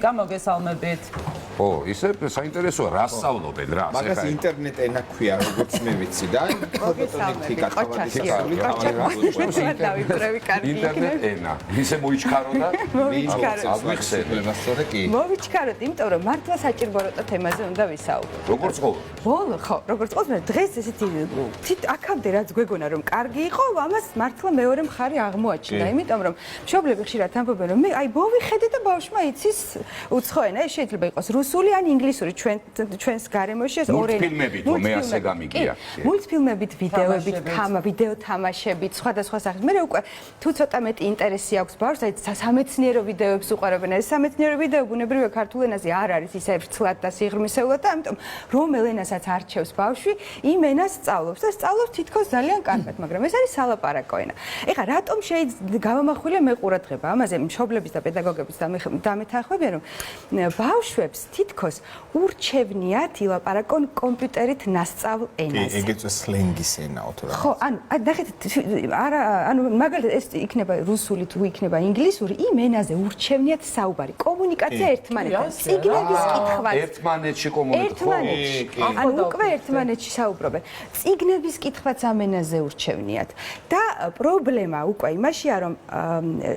მოგესალმებით. ო, ისე საინტერესოა, რა სწავლობენ, რა. მაგას ინტერნეტ ენა ქვია, როგორც მე ვიცი და ფოტოტექნიკა, ინტერნეტ ენა. ისე მოიჩქარო და მოიჩქაროთ, იმიტომ რომ მართლა საჭიროა თემაზე უნდა ვისაუბროთ. როგორც ხო? ხო, როგორც ხო, დღეს ესეთი აქამდე რაც გვეგონა რომ კარგი იყო, ამას მართლა მეორე მხარე აღმოაჩნდა, იმიტომ რომ მშობლები ხშირად ამბობენ რომ მე აი მოვიხედე და ბავშვმა იცის უცხო ენა, ეს შეიძლება იყოს რუსული ან ინგლისური ჩვენს გარემოში ეს ორი მულტფილმებით მე ასე გამიგია. მულტფილმებით, ვიდეოებით, ვიდეო თამაშებით, სხვადასხვა სახის. მე უკვე თუ ცოტა მეტი ინტერესი აქვს ბავშვს, აი სამეცნიერო ვიდეოებს უყურებენ. ეს სამეცნიერო ვიდეო ბუნებრივია ქართულ ენაზე არ არის ისე ვრცლად და სიღრმისეულად და ამიტომ რომელ ენასაც არჩევს ბავშვი, იმ ენას სწავლობს და სწავლობს თითქოს ძალიან კარგად, მაგრამ ეს არის სალაპარაკო ენა. ეხლა რატომ შეიძლება გავამახვილე მე ყურადღება ამაზე მშობლების და პედაგოგების დამეთანხმებიან რომ ბავშვებს თითქოს ურჩევნიათ ილაპარაკონ კომპიუტერით ნასწავლ ენაზე. ეგეც სლენგის ენაო თუ რა. ხო, ანუ ნახეთ, არა, ანუ მაგალითად ეს იქნება რუსული თუ იქნება ინგლისური, იმ ενაზე ურჩევნიათ საუბარი, კომუნიკაცია ერთმანეთთან, წიგნების კითხვაც. ერთმანეთში კომუნიკაცია. ანუ უკვე ერთმანეთში საუბრობენ. წიგნების კითხვაც ამ ენაზე ურჩევნიათ. და პრობლემა უკვე იმაშია, რომ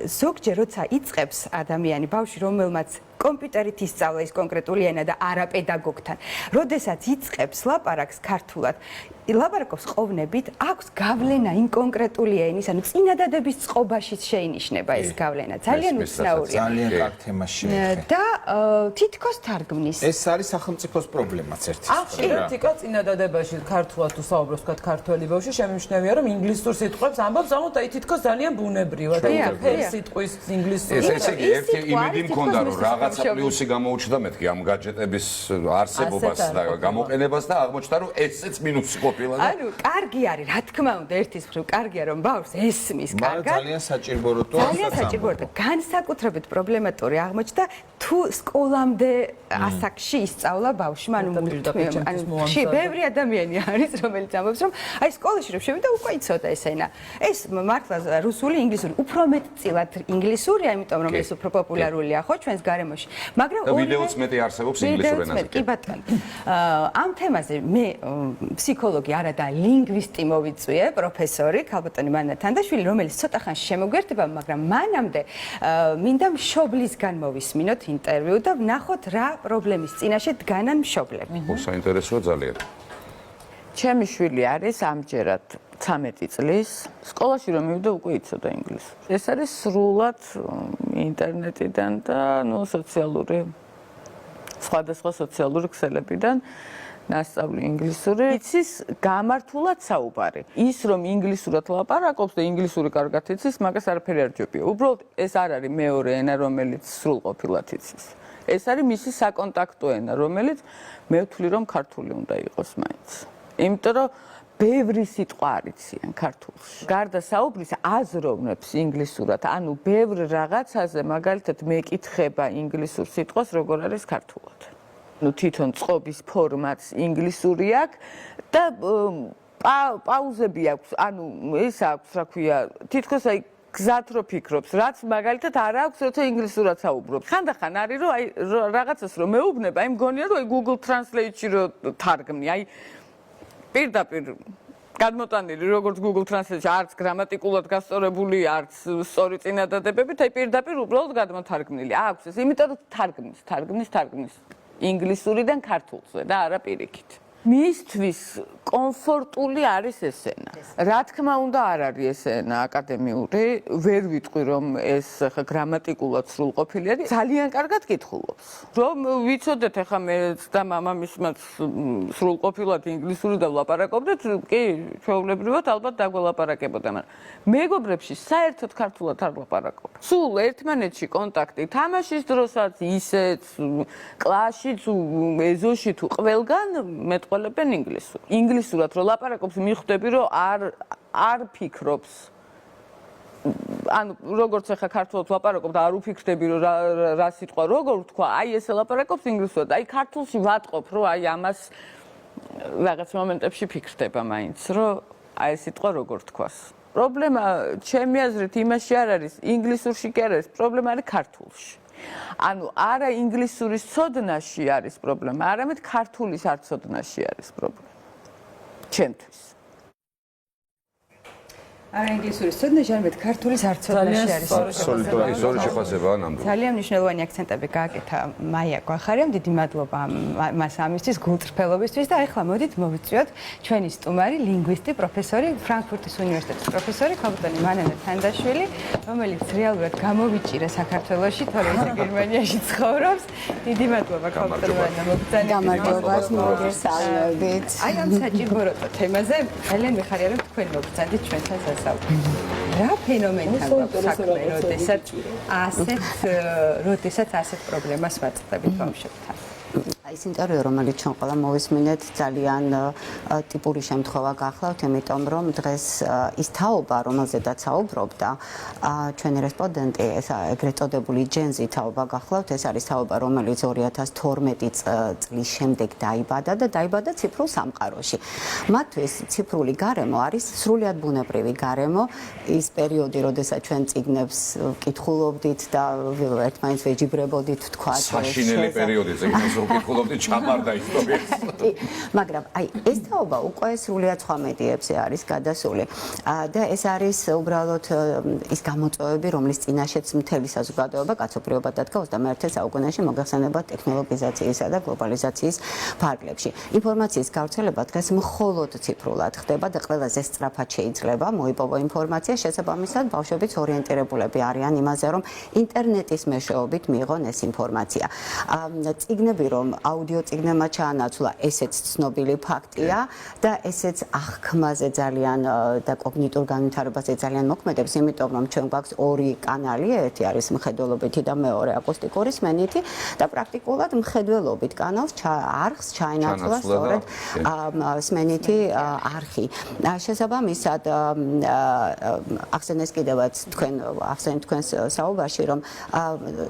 ზოგჯერ როცა იწყებს ადამიანი, ბავშვი, რომელმაც კომპიუტერით ისწავლა ის კონკრეტული ენა და არა პედაგოგთან. როდესაც იწყებს ლაპარაკს ქართულად, ლაპარაკობს ყოვნებით, აქვს გავლენა იმ კონკრეტული ენის, ანუ წინადადების წყობაშიც შეინიშნება ეს გავლენა. ძალიან უცნაურია. ძალიან კარგ თემას შეეხება. და თითქოს თარგმნის. ეს არის სახელმწიფოს პრობლემაც ერთი. ახლა წინადადებაში ქართულად თუ საუბრობს თქვა ქართველი ბავშვი, შემიმჩნევია რომ ინგლისურ სიტყვებს ამბობს, ამოთ აი თითქოს ძალიან ბუნებრივად. აი სიტყვის ინგლისური. ესე იგი ერთი იმედი მქონდა რომ რაღაცა პლუსი გამოუჩნდა მეთქი ამ гаджеტების არსებობას და გამოყენებას და აღმოჩნდა რომ ესეც მინუსი ყოფილა. ანუ კარგი არის, რა თქმა უნდა, ერთის მხრივ კარგია რომ ბავშვს ესმის კარგად. ძალიან საჭიროა თუ ძალიან საჭიროა და განსაკუთრებით პრობლემატური აღმოჩნდა თუ სკოლამდე ასაკში ისწავლა ბავშვმა, ანუ ბევრი ადამიანი არის, რომელიც ამბობს რომ აი სკოლაში რომ შევიდა უკვე იცოდა ეს ენა. ეს მართლა რუსული, ინგლისური, უფრო მეტწილად ინგლისურია, იმიტომ რომ ეს უფრო პოპულარულია ხო ჩვენს გარემოში. მაგრამ ვიდეოც მეტი არსებობს ინგლისურ ენაზე. კი ბატონო. ამ თემაზე მე ფსიქოლოგი არა და ლინგვისტი მოვიწვიე, პროფესორი ქალბატონი მანა თანდაშვილი, რომელიც ცოტა ხანში შემოგვერდება, მაგრამ მანამდე მინდა მშობლისგან მოვისმინოთ ინტერვიუ და ვნახოთ რა პრობლემის წინაშე დგანან მშობლები. ხო, საინტერესოა ძალიან. ჩემი შვილი არის ამჯერად 13 წლის. სკოლაში რომ მივიდა უკვე იცოდა ინგლისური. ეს არის სრულად ინტერნეტიდან და სოციალური სხვადასხვა სოციალური ქსელებიდან ნასწავლი ინგლისური. იცის გამართულად საუბარი. ის რომ ინგლისურად ლაპარაკობს და ინგლისური კარგად იცის, მაგას არაფერი არ ჯობია. უბრალოდ ეს არ არის მეორე ენა, რომელიც სრულყოფილად იცის. ეს არის მისი საკონტაქტო ენა, რომელიც მე ვთვლი რომ ქართული უნდა იყოს მაინც. იმიტომ რომ ბევრი სიტყვა არ იციან ქართულში. გარდა საუბრის აზროვნებს ინგლისურად, ანუ ბევრ რაღაცაზე მაგალითად მეკითხება ინგლისურ სიტყვას როგორ არის ქართულად. ну თვითონ წყობის ფორმაც ინგლისური აქვს და პაუზები აქვს, ანუ ეს აქვს, რა ქვია, თითქოს აი გზად რო ფიქრობს, რაც მაგალითად არ აქვს, როცა ინგლისურად საუბრობს. ხანდახან არის რომ აი რაღაცას რომ მეუბნება, აი მგონია რომ აი Google Translate-ში რო თარგმნი, აი პირდაპირ გადმოტანილი როგორც Google Translate-ში არც გრამატიკულად გასწორებული, არც სწორი წინადადებებით, აი პირდაპირ უბრალოდ გადმოთარგმნილი. აქვს ეს, იმიტომ რომ თარგმნის ინგლისურიდან ქართულზე და არა პირიქით. მისთვის კომფორტული არის ეს ენა. რა თქმა უნდა არ არის ეს ენა აკადემიური, ვერ ვიტყვი რომ ეს გრამატიკულად სრულყოფილი არის, ძალიან კარგად კითხულობს. რომ ვიცოდეთ ახლა მე და მამამისმაც სრულყოფილად ინგლისური და ვლაპარაკობდეთ, კი, ჩვეულებრივად ალბათ დაგველაპარაკებოდა, მაგრამ მეგობრებში საერთოდ ქართულად არ ვლაპარაკობ. სულ ერთმანეთში კონტაქტი თამაშის დროსაც, ისეც კლასშიც, ეზოში თუ ყველგან მეტყველებენ ინგლისურად. ინგლისურად რო ლაპარაკობს, მიხვდები რომ არ ფიქრობს. ანუ როგორც ახლა ქართულად ლაპარაკობ და არ უფიქრდები რომ რა სიტყვა როგორ ვთქვა, აი ესე ლაპარაკობს ინგლისურად. აი ქართულში ვატყობ რომ აი ამას რაღაც მომენტებში ფიქრდება მაინც, რომ აი ეს სიტყვა როგორ თქვას. პრობლემა ჩემი აზრით იმაში არ არის, ინგლისურში კი არ არის, პრობლემა არის ქართულში. ანუ არა ინგლისურის ცოდნაში არის პრობლემა, არამედ ქართულის არ ცოდნაში არის პრობლემა. ჩემთვის. არა ინგლისურის ცოდნაში, არამედ ქართულის არ ცოდნაში არის. სწორი შეფასებაა ნამდვილად. ძალიან მნიშვნელოვანი აქცენტები გააკეთა მაია გვახარიამ, დიდი მადლობა მას ამისთვის, გულწრფელობისთვის და ახლა მოდით მოვიწვიოთ ჩვენი სტუმარი, ლინგვისტი, პროფესორი, ფრანკფურტის უნივერსიტეტის პროფესორი ქალბატონი მანანა თანდაშვილი, რომელიც რეალურად გამოვიჭირა საქართველოში, თორე ის გერმანიაში ცხოვრობს. დიდი მადლობა ქალბატონი მანანა მოგწანით. გამარჯობა, მოგესალმებით. აი ამ საჭიროთა თემაზე ძალიან მიხარია რომ თქვენ მოგწანდით ჩვენთან სასაუბრო. რა ფენომენთან გვაქვს საქმე, როდესაც ასეთ პრობლემას ვაწყდებით ბავშვებთან? ეს ინტერვიუ, რომელიც ჩვენ ყველა მოვისმინეთ, ძალიან ტიპური შემთხვევა გახლავთ, იმიტომ რომ დღეს ის თაობა, რომელზედაც საუბრობდა ჩვენი რესპონდენტი, ეს ეგრეთ წოდებული ჯენზი თაობა გახლავთ, ეს არის თაობა, რომელიც 2012 წლის შემდეგ დაიბადა და დაიბადა ციფრულ სამყაროში. მათთვის ციფრული გარემო არის სრულიად ბუნებრივი გარემო, ის პერიოდი, როდესაც ჩვენ წიგნებს ვკითხულობდით და ერთმანეთს ვეჯიბრებოდით, თქვა საშინელი პერიოდი წიგნებს ვკითხულობდით, ჩამარდა ისტორიას. მაგრამ აი ეს თაობა უკვე სრულიად სხვა მედიებზე არის გადასული და ეს არის უბრალოდ ის გამოწვევები, რომლის წინაშეც მთელი საზოგადოება კაცობრიობა დადგა 21 საუკუნეში მოგახსენებათ ტექნოლოგიზაციისა და გლობალიზაციის ფარგლებში. ინფორმაციის გავრცელება დღეს მხოლოდ ციფრულად ხდება და ყველაზე სწრაფად შეიძლება მოიპოვო ინფორმაცია, შესაბამისად ბავშვებიც ორიენტირებულები არიან იმაზე, რომ ინტერნეტის მეშვეობით მიიღონ ეს ინფორმაცია. წიგნები რომ აუდიო წიგნებმა ჩაანაცვლა, ესეც ცნობილი ფაქტია და ესეც აღქმაზე ძალიან და კოგნიტურ განვითარებაზე ძალიან მოქმედებს, იმიტომ რომ ჩვენ გვაქვს ორი კანალი, ერთი არის მხედველობითი და მეორე აკუსტიკური სმენითი და პრაქტიკულად მხედველობით კანალს არხს ჩაენაცვლა სწორედ სმენითი არხი. შესაბამისად ახსენეს კიდევაც თქვენს საუბარში, რომ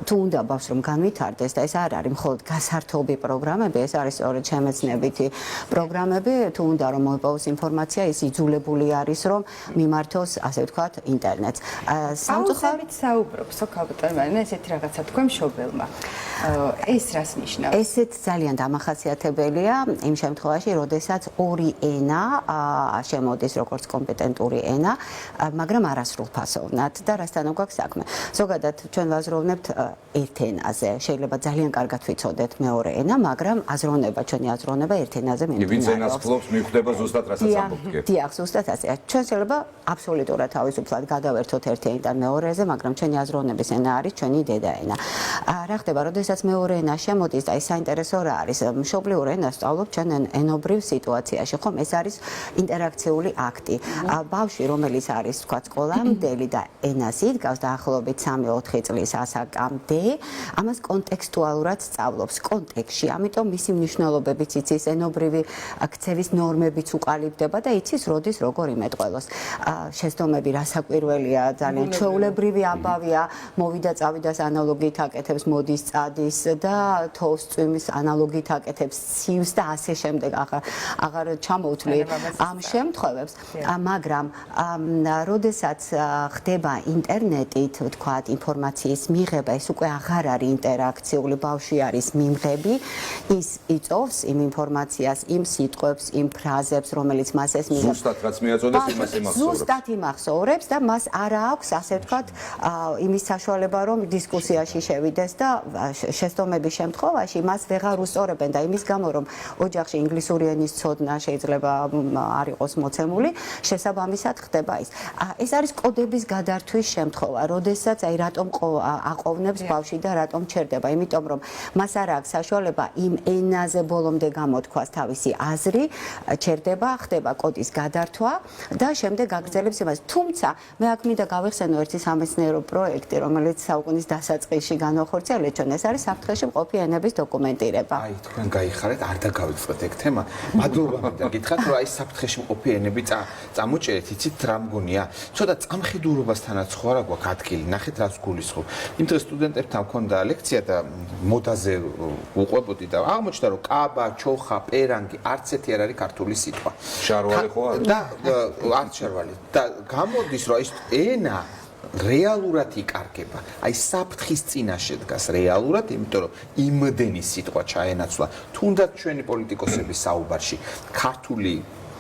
თუ უნდა ბავშვს რომ განვითარდეს და ეს არ არის მხოლოდ გასართობი პროგრამები, ეს არის სწორედ შემეცნებითი პროგრამები, თუ უნდა რომ მოიპოვოს ინფორმაცია, ის იძულებული არის რომ მიმართოს, ასე ვთქვათ, ინტერნეტს. სამწუხაროდ საუბრობს ქალბატონი, ესეთი რაღაცა თქვენ მშობელმა. ეს რას ნიშნავს? ესეც ძალიან დამახასიათებელია იმ შემთხვევაში, როდესაც ორი ენა შემოდის როგორც კომპეტენტური ენა, მაგრამ არასრულფასოვნად და რასთან გვაქვს საქმე. ზოგადად ჩვენ ვაზროვნებთ ერთ ენაზე. შეიძლება ძალიან კარგად ვიცოდეთ მეორე ენა, მაგრამ აზროვნება, ჩვენი აზროვნება ერთ ენაზე მიმდინარეობს. ვინც ენას ფლობს, მიხვდება ზუსტად რასაც ამბობთ. დიახ, ზუსტად ასე. ჩვენ შეიძლება აბსოლუტურად თავისუფლად გადავერთოთ ერთ ენიდან მეორეზე, მაგრამ ჩვენი აზროვნების ენა არის ჩვენი დედა ენა. რა ხდება, როდესაც მეორე ენა შემოდის და ის საინტერესო რა არის? მშობლიურ ენას სწავლობ ჩვენ ენობრივ სიტუაციაში, ხომ? ეს არის ინტერაქციული აქტი. ბავშვი, რომელიც არის, თქვა, სკოლამდელი და ენას იდგავს დაახლოებით 3-4 წლის ასაკამდე, ამას კონტექსტუალურად სწავლობს კონტექსტში, ამიტომ მისი მნიშვნელობებიც იცის, ენობრივი ქცევის ნორმებიც უყალიბდება და იცის, როდის როგორ იმეტყველოს. შეცდომები რასაკვირველია, ძალიან ჩვეულებრივი ამბავია, მოვიდა წავიდას ანალოგიით აკეთებს მოდის წადის და თოვს წვიმის ანალოგიით აკეთებს ცივს და ასე შემდეგ, აღარ ჩამოვთვლი ამ შემთხვევებს, მაგრამ როდესაც ხდება ინტერნეტით, თქვათ, ინფორმაციის მიღება, ეს უკვე აღარ არის ინტერაქციული, ბავშვი არის მიმღები, ის იწოვს იმ ინფორმაციას, იმ სიტყვებს, იმ ფრაზებს, რომელიც მას ეს მიღება. ზუსტად რაც მიაწოდეს, იმას იმახსოვრებს. ზუსტად იმახსოვრებს და მას არ აქვს, ასე ვთქვათ, იმის საშუალება, რომ დისკუსიაში შევიდეს და შეცდომების შემთხვევაში მას ვეღარ უსწორებენ და იმის გამო, რომ ოჯახში ინგლისური ენის ცოდნა შეიძლება არ იყოს მოცემული, შესაბამისად ხდება ის. ეს არის კოდების გადართვის შემთხვევა, როდესაც აი რატომ აყოვნებს ბავშვი და რატომ ჩერდება, იმიტომ რომ მას არ აქვს საშუალება იმ ენაზე ბოლომდე გამოთქვას თავისი აზრი, ჩერდება, ხდება კოდის გადართვა და შემდეგ აგრძელებს იმას. თუმცა მე აქ მინდა გავიხსენო ერთი სამეცნიერო პროექტი, რომელიც საუკუნის დასაწყისში განახორციელეთ ჩვენ, ეს არის საფრთხეში მყოფი ენების დოკუმენტირება. აი, თქვენ გაიხარეთ, არ დაგავიწყდეთ ეგ თემა. მადლობა მინდა გითხრათ, რომ აი საფრთხეში მყოფი ენები წამოჭერეთ, იცით რა მგონია? ცოტა წამხედურობასთანაც ხო არა გვაქვს ადგილი, ნახეთ რაც გულისხმობ. იმ დღეს სტუდენტებთან მქონდა ლექცია და მოდაზე უყვებოდი და აღმოჩნდა, რომ კაბა, ჩოხა, პერანგი არც ერთი არ არის ქართული სიტყვა. შარვალი ხო არის? და არც შარვალი. და გამოდის, რომ ის ენა რეალურად იკარგება. აი საფრთხის წინაშე დგას რეალურად, იმიტომ რომ იმდენი სიტყვა ჩაენაცვლა თუნდაც ჩვენი პოლიტიკოსების საუბარში ქართული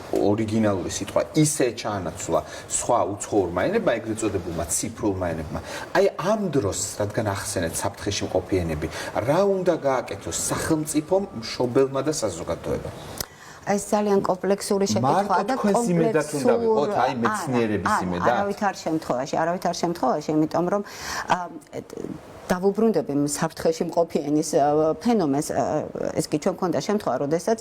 ორიგინალური სიტყვა ისე ჩაანაცვლა სხვა უცხოურმა ენებმა, ეგრეთ წოდებულმა ციფრულმა ენებმა. აი ამ დროს, რადგან ახსენეთ საფრთხეში მყოფი ენები, რა უნდა გააკეთოს სახელმწიფომ, მშობელმა და საზოგადოებამ? ეს ძალიან კომპლექსური შეკითხვაა და კომპლექსური აი მეცნიერების იმედად. არავითარ შემთხვევაში, იმიტომ რომ დავუბრუნდები საფრთხეში მყოფი ენის ფენომენს, ეს კი ჩვენ მქონდა შემთხვევა, როდესაც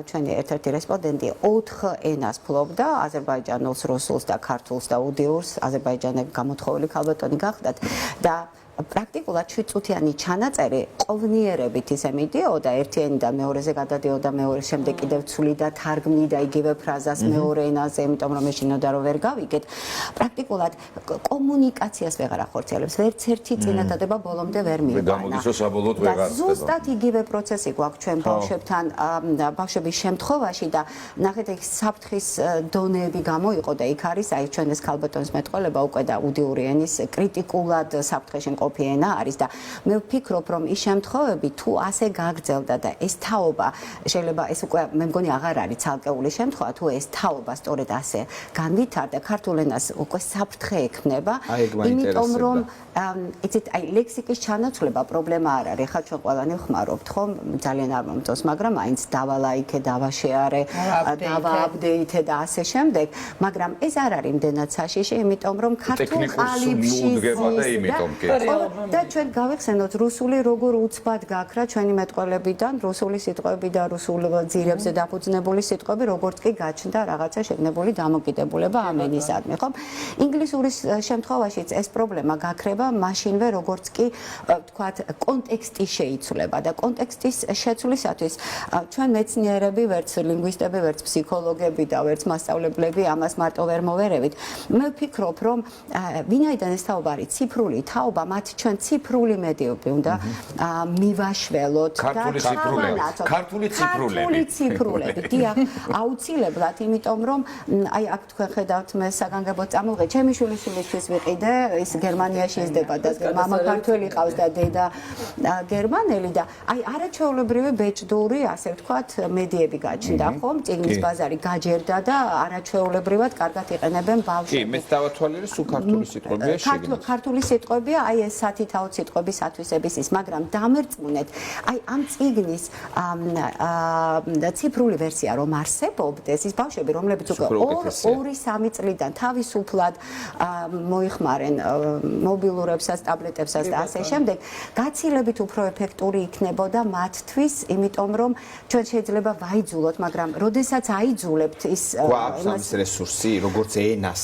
ჩვენი ერთ-ერთი რესპონდენტი 4 ენას ფლობდა, აზერბაიჯანულს, რუსულს და ქართულს და უდიურს, აზერბაიჯანელი გამოთხოვილი ქალბატონი გახდათ და პრაქტიკულად 7 წუთიანი ჩანაწერი ყოვნიერებით ისე მიდიოდა, ერთი ენიდან მეორეზე გადადიოდა, მეორე შემდეგ კიდევ ცვლიდა, თარგმნიდა იგივე ფრაზას მეორე ენაზე, იმიტომ რომ ეშინოდა რომ ვერ გავიგეთ. პრაქტიკულად კომუნიკაციას ვეღარ ახორციელებს, ვერც ერთი წინადადება ბოლომდე ვერ მივიყვანა. გამოდის რომ საბოლოოდ ვეღარ ხდება. ზუსტად იგივე პროცესი გვაქვს ჩვენ ბავშვებთან, ბავშვების შემთხვევაში და ნახეთ ეს საფრთხის დონეები გამოიყო და იქ არის აი ჩვენ ეს ქალბატონის მეტყველება უკვე და უდიური ენის კრიტიკულად საფრთხეში მყოფი ენა არის და მე ვფიქრობ რომ ის შემთხვევები თუ ასე გაგრძელდა და ეს თაობა შეიძლება ეს უკვე მე მგონი აღარ არის ცალკეული შემთხვევა თუ ეს თაობა სწორედ ასე განვითარდა ქართულ ენას უკვე საფრთხე ექმნება იმიტომ რომ იცით აი ლექსიკის ჩანაცვლება პრობლემა არ არის ხა ჩვენ ყველანი ვხმარობთ ხომ ძალიან არ მომწონს მაგრამ აინც დავალაიქე დავაშეარე დავააპდეითე და ასე შემდეგ მაგრამ ეს არ არის იმდენად საშიში იმიტომ რომ ქართულ ყალიბში და ჩვენ გავიხსენოთ რუსული როგორ უცბად გაქრა ჩვენი მეტყველებიდან რუსული სიტყვები და რუსულ ძირებზე დაფუძნებული სიტყვები როგორც კი გაჩნდა რაღაცა შეგნებული დამოკიდებულება ამ ენისადმი ხომ ინგლისურის შემთხვევაშიც ეს პრობლემა გაქრება მაშინვე როგორც კი თქვათ კონტექსტი შეიცვლება და კონტექსტის შეცვლისათვის ჩვენ მეცნიერები ვერც ლინგვისტები ვერც ფსიქოლოგები და ვერც მასწავლებლები ამას მარტო ვერ მოვერევით მე ვფიქრობ რომ ვინაიდან ეს თაობა არის ციფრული თაობა მათ ჩვენ ციფრული მედიები უნდა მივაშველოთ და ქართული ციფრულები დიახ აუცილებლად იმიტომ რომ აი აქ თქვენ ხედავთ მე საგანგებოდ წამოვიღე ჩემი შვილიშვილისთვის ვიყიდე ის გერმანიაში იზრდება და მამა ქართველი ყავს და დედა გერმანელი და აი არაჩვეულებრივი ბეჭდური ასე ვთქვათ მედიები გაჩნდა ხომ წიგნის ბაზარი გაჯერდა და არაჩვეულებრივად კარგად იყენებენ ბავშვები კი მე დავათვალიერე სულ ქართული სიტყვებია შეგნით ქართული სიტყვებია აი ეს სათითაო სიტყვების ათვისების ის მაგრამ დამერწმუნეთ აი ამ წიგნის ციფრული ვერსია რომ არსებობდეს ის ბავშვები რომლებიც უკვე 2-3 წლიდან თავისუფლად მოიხმარენ მობილურებსაც ტაბლეტებსაც და ასე შემდეგ გაცილებით უფრო ეფექტური იქნებოდა მათთვის იმიტომ რომ ჩვენ შეიძლება ვაიძულოთ მაგრამ როდესაც აიძულებთ ის გვაქვს ამის რესურსი როგორც ენას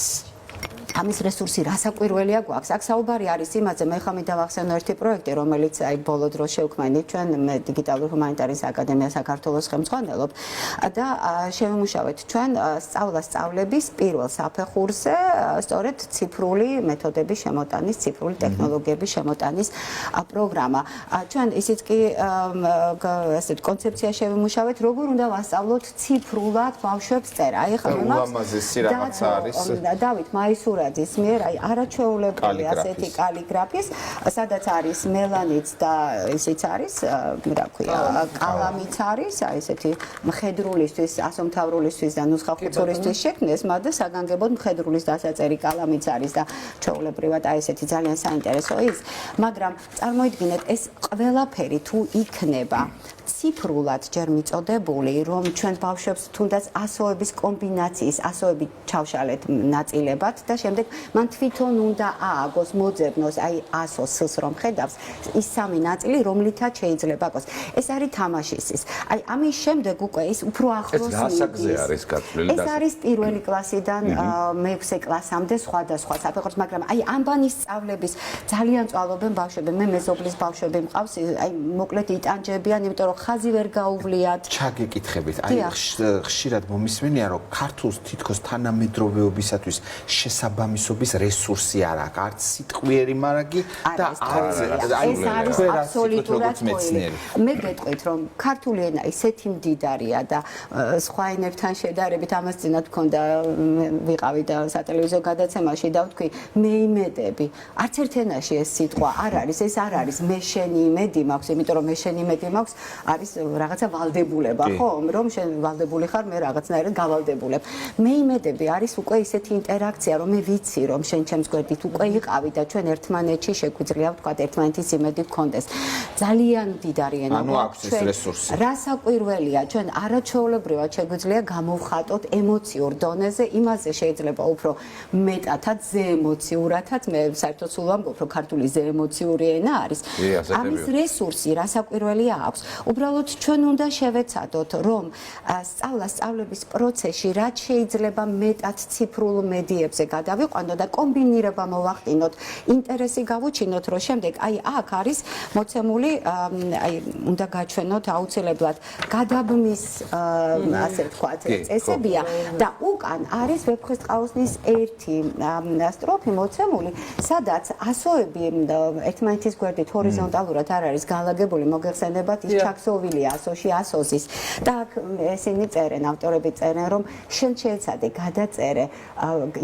ამის რესურსი რასაკვირველია გვაქვს. აქ საუბარი არის იმაზე, მე ხომ დავახსენო ერთი პროექტი, რომელიც აი ბოლო დროს შევქმნით ჩვენ მე დიგიტალური ჰუმანიტარიის აკადემია საქართველოს ხელმძღვანელობ და შევიმუშავეთ ჩვენ სწავლების პირველ საფეხურზე სწორედ ციფრული მეთოდების შემოტანის, ციფრული ტექნოლოგიების შემოტანის პროგრამა. ჩვენ ისიც კი ასეთ კონცეფცია შევიმუშავეთ, როგორ უნდა ვასწავლოთ ციფრულად ბავშვებს წერა. აი ხომ ულამაზესი რაღაცა არის. დავით მაისურაძის მიერ აი არაჩვეულებრივი ასეთი კალიგრაფის, სადაც არის მელანიც და ისიც არის, რა ქვია, კალამიც არის, აი ესეთი მხედრულისთვის, ასომთავრულისთვის და ნუსხახუცურისთვის შექმნეს, მაგრამ საგანგებოდ მხედრულის დასაწერი კალამიც არის და ჩვეულებრივად აი ესეთი ძალიან საინტერესო ის, მაგრამ წარმოიდგინეთ ეს ყველაფერი თუ იქნება ციფრულად ჯერ მიწოდებული, რომ ჩვენ ბავშვებს თუნდაც ასოების კომბინაციის, ასოები ჩავშალეთ ნაწილებად და შემდეგ მან თვითონ უნდა ააგოს, მოძებნოს, აი ასოს სს რომ ხედავს, ის სამი ნაწილი, რომლითაც შეიძლება ააგოს. ეს არის თამაშის ის. აი ამის შემდეგ უკვე ის უფრო ახლოს არის გათვლილი ეს არის პირველი კლასიდან მე-6 კლასამდე სხვადასხვა საფეხურს, მაგრამ აი ამბანის სწავლების ძალიან წვალობენ ბავშვები. მე მეზობლის ბავშვები მყავს, აი მოკლედ იტანჯებიან, იმიტომ რომ ხაზი ვერ გაუვლიათ. ჩაგეკითხებით. აი ხშირად მომისმენია, რომ ქართულს თითქოს თანამედროვეობისათვის შესაბამისობის რესურსი არ აქვს. არც სიტყვიერი მარაგი და არც ეს არის აბსოლუტურად მეცნიერი. მე გეტყვით, რომ ქართული ენა ისეთი მდიდარია და სხვა ენებთან შედარებით ამას წინათ მქონდა ვიყავი და სატელევიზიო სატელევიზიო გადაცემაში და ვთქვი მე იმედები, არც ერთ ენაში ეს სიტყვა არ არის, ეს არ არის მე შენი იმედი მაქვს, იმიტომ რომ მე შენი იმედი მაქვს არის რაღაცა ვალდებულება, ხო? რომ შენ ვალდებული ხარ, მე რაღაცნაირად გავალდებულებ. მე იმედები არის უკვე ისეთი ინტერაქცია, რომ მე ვიცი, რომ შენ ჩემს გვერდით უკვე იყავი და ჩვენ ერთმანეთში შეგვიძლია ვთქვა ერთმანეთის იმედი გქონდეს. ძალიან მდიდარი ენა აქვს ეს რესურსი. რა საკვირველია, ჩვენ არაჩვეულებრივად შეგვიძლია გამოვხატოთ ემოციურ დონეზე, იმაზე შეიძლება უფრო მეტათაც ზეემოციურათაც, მე საერთოდ სულ ვამბობ, რომ ქართული ზეემოციური ენა არის. ამის რესურსი რა საკვირველია აქვს. უბრალოდ ჩვენ უნდა შევეცადოთ, რომ სწავლების პროცესში რაც შეიძლება მეტად ციფრულ მედიებზე გადავიყვანოთ და კომბინირება მოვახდინოთ, ინტერესი გავუჩინოთ, რომ შემდეგ აი აქ არის მოცემული, აი უნდა გაჩვენოთ აუცილებლად გადაბმის ასე ვთქვათ წესებია და უკან არის ვეფხისტყაოსნის ერთი სტროფი მოცემული, სადაც ასოები ერთმანეთის გვერდით ჰორიზონტალურად არ არის განლაგებული, მოგეხსენებათ ის ჩაქსოვილია ასოში ასოზის და აქ ესენი წერენ, ავტორები წერენ, რომ შენ შეეცადე გადაწერე,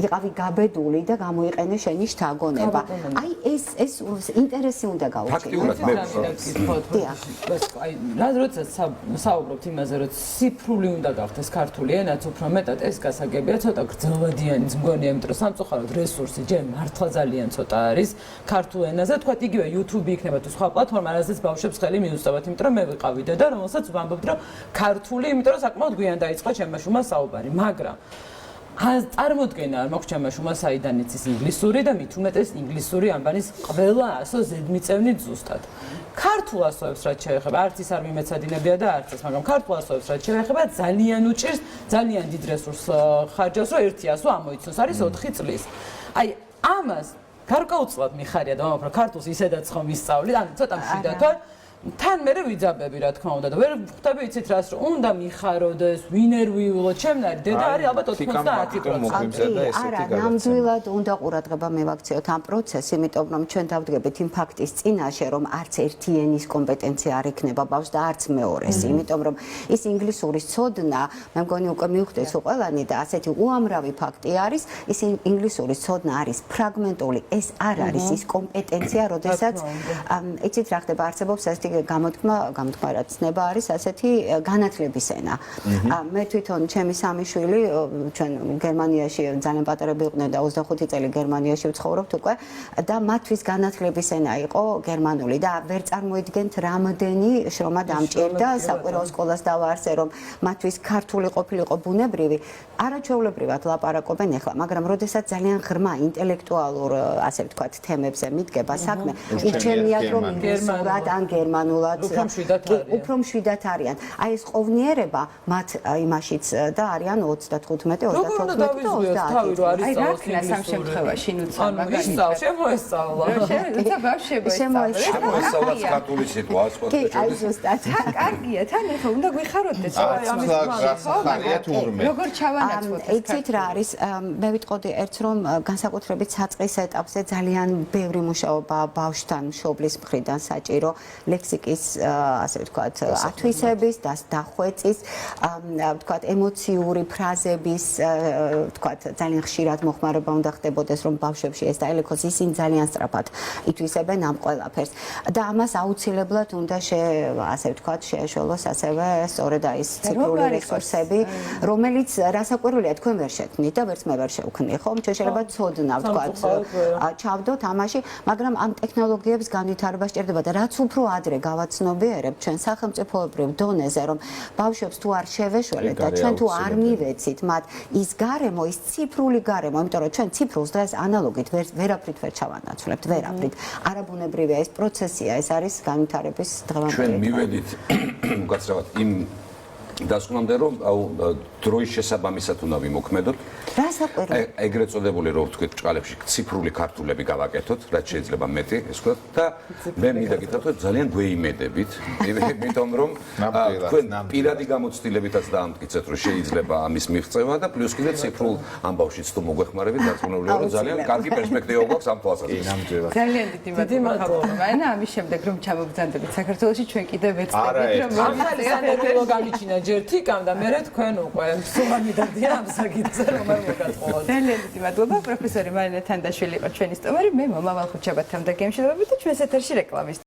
იყავი გაბედული და გამოიყენე შენი შთაგონება. აი ეს ინტერესი უნდა გაუჩინოთ. აი, როდესაც საუბრობთ იმაზე, რომ ციფრული უნდა გახდეს ქართული ენაც, უფრო მეტად ეს გასაგებია, ცოტა გრძელვადიანიც მგონია, იმიტომ რომ სამწუხაროდ რესურსი ჯერ მართლა ძალიან ცოტა არის ქართულ ენაზე, თქვათ იგივე YouTube იქნება თუ სხვა პლატფორმა, რაზეც ბავშვებს ხელი მიუსწავთ, იმიტომ რომ მე ვიყავი დედა, რომელსაც ვამბობთ, რომ ქართული, იმიტომ რომ საკმაოდ გვიან დაიწყო ჩემმა შუმა საუბარი, მაგრამ წარმოდგენა არ მაქვს ჩემმა შუმა საიდან იცის ინგლისური და მით უმეტეს ინგლისური ანბანის ყველა ასო ზედმიწევნით ზუსტად. ქართულ ასოებს რაც შეეხება, არც ის არ მიმეცადინებია და არც ეს, მაგრამ ქართულ ასოებს რაც შეეხება, ძალიან უჭირს, ძალიან დიდ რესურსს ხარჯავს, რომ ერთი ასო ამოიცნოს, არის 4 წლის. აი, ამას გარკვეულწილად მიხარია და ვამბობ, რომ ქართულს ისედაც ხომ ისწავლი, ანუ ცოტა მშვიდად ვარ. თან მე ვიძაბები რა თქმა უნდა და ვერ ხვდები იცით რას რომ უნდა მიხაროდეს, ვინერვიულოთ, ჩემნარი დედა არის ალბათ 90%. არა, ნამდვილად უნდა ყურადღება მივაქციოთ ამ პროცესს, იმიტომ რომ ჩვენ დავდგებით იმ ფაქტის წინაშე, რომ არც ერთი ენის კომპეტენცია არ იქნება ბავშვს და არც მეორეს, იმიტომ რომ ის ინგლისურის ცოდნა, მე მგონი უკვე მივხვდეთ ყველანი და ასეთი უამრავი ფაქტი არის, ის ინგლისურის ცოდნა არის ფრაგმენტული, ეს არ არის ის კომპეტენცია, როდესაც იცით რა ხდება, არსებობს ასეთი გამოთქმა რაც ცნება არის ასეთი განათლების ენა. მე თვითონ ჩემი სამი შვილი ჩვენ გერმანიაში ძალიან პატარები იყვნენ და 25 წელი გერმანიაში ვცხოვრობთ უკვე და მათთვის განათლების ენა იყო გერმანული და ვერ წარმოიდგენთ რამდენი შრომა დამჭირდა საკვირაო სკოლას დავაარსე რომ მათთვის ქართული ყოფილიყო ბუნებრივი არაჩვეულებრივად ლაპარაკობენ ახლა მაგრამ როდესაც ძალიან ღრმა ინტელექტუალურ ასე ვთქვათ თემებზე მიდგება საქმე ურჩევნიათ რომ ინგლისურად ან გერმანულად უფრო მშვიდად არიან. აი ეს ყოვნიერება მათ იმაშიც და არიან 35, 34 და 30. აი რა ქნა სამ შემთხვევაში ნუ მაგალითად შემოესწავლა. შემოესწავლა ქართული სიტყვა სხვა აი ზუსტად. კარგია, თან ახლა უნდა გვიხაროდეს. როგორ ჩავანაცვლოთ ეს? იცით რა არის, მე ვიტყოდი ერთს რომ განსაკუთრებით საწყის ეტაპზე ძალიან ბევრი მუშაობა ბავშვთან მშობლის მხრიდან საჭირო ლექსიკის ასე ვთქვათ ათვისების და დახვეწის ვთქვათ ემოციური ფრაზების ვთქვათ ძალიან ხშირად მოხმარება უნდა ხდებოდეს რომ ბავშვებში ეს დაელექოს ისინი ძალიან სწრაფად ითვისებენ ამ ყველაფერს და ამას აუცილებლად უნდა ასე ვთქვათ შეეშველოს ასევე სწორედ ის ციფრული რესურსები რომელიც რასაკვირველია თქვენ ვერ შექმნით და ვერც მე ვერ შევქმნი ხომ შეიძლება ცოდნა ვთქვათ ჩავდოთ ამაში მაგრამ ამ ტექნოლოგიების განვითარება სჭირდება და რაც უფრო ადრე გავაცნობიერებ ჩვენ სახელმწიფოებრივ დონეზე რომ ბავშვებს თუ არ შევეშველეთ და ჩვენ თუ არ მივეცით მათ ის გარემო ის ციფრული გარემო იმიტომ რომ ჩვენ ციფრულს დღეს ანალოგით ვერაფრით ვერ ჩავანაცვლებთ ვერაფრით არაბუნებრივია ეს პროცესია ეს არის განვითარების დღევანდელი ჩვენ მივედით უკაცრავად იმ დასკვნამდე რომ დროის შესაბამისად უნდა ვიმოქმედოთ. რასაკვირველია. ეგრეთ წოდებული რო ვთქვით ბჭყალებში ციფრული ქართულები გავაკეთოთ, რაც შეიძლება მეტი, ეს ვთქვათ და მე მინდა გითხრათ რომ ძალიან გვეიმედებით, იმიტომ რომ თქვენ პირადი გამოცდილებითაც დაამტკიცეთ რომ შეიძლება ამის მიღწევა და პლუს კიდე ციფრულ ამბავშიც თუ მოგვეხმარებით, დარწმუნებულია რომ ძალიან კარგი პერსპექტივა გვაქვს ამ თვალსაზრისით. ძალიან დიდი მადლობა. ანა ამის შემდეგ რომ ჩამოგზანდებით საქართველოში ჩვენ კიდევ ვეცდებით რომ ახალი სანერგულო გამიჩინა ჯერ თიკამ და მერე თქვენ უკვე სულ ამიდადია ამ საკითხზე რომ არ მოგატყუოთ. ძალიან დიდი მადლობა პროფესორი მარინა თანდაშვილი იყო ჩვენი სტუმარი, მე მომავალ ხუთშაბათამდე გემშვიდობებით და ჩვენს ეთერში რეკლამის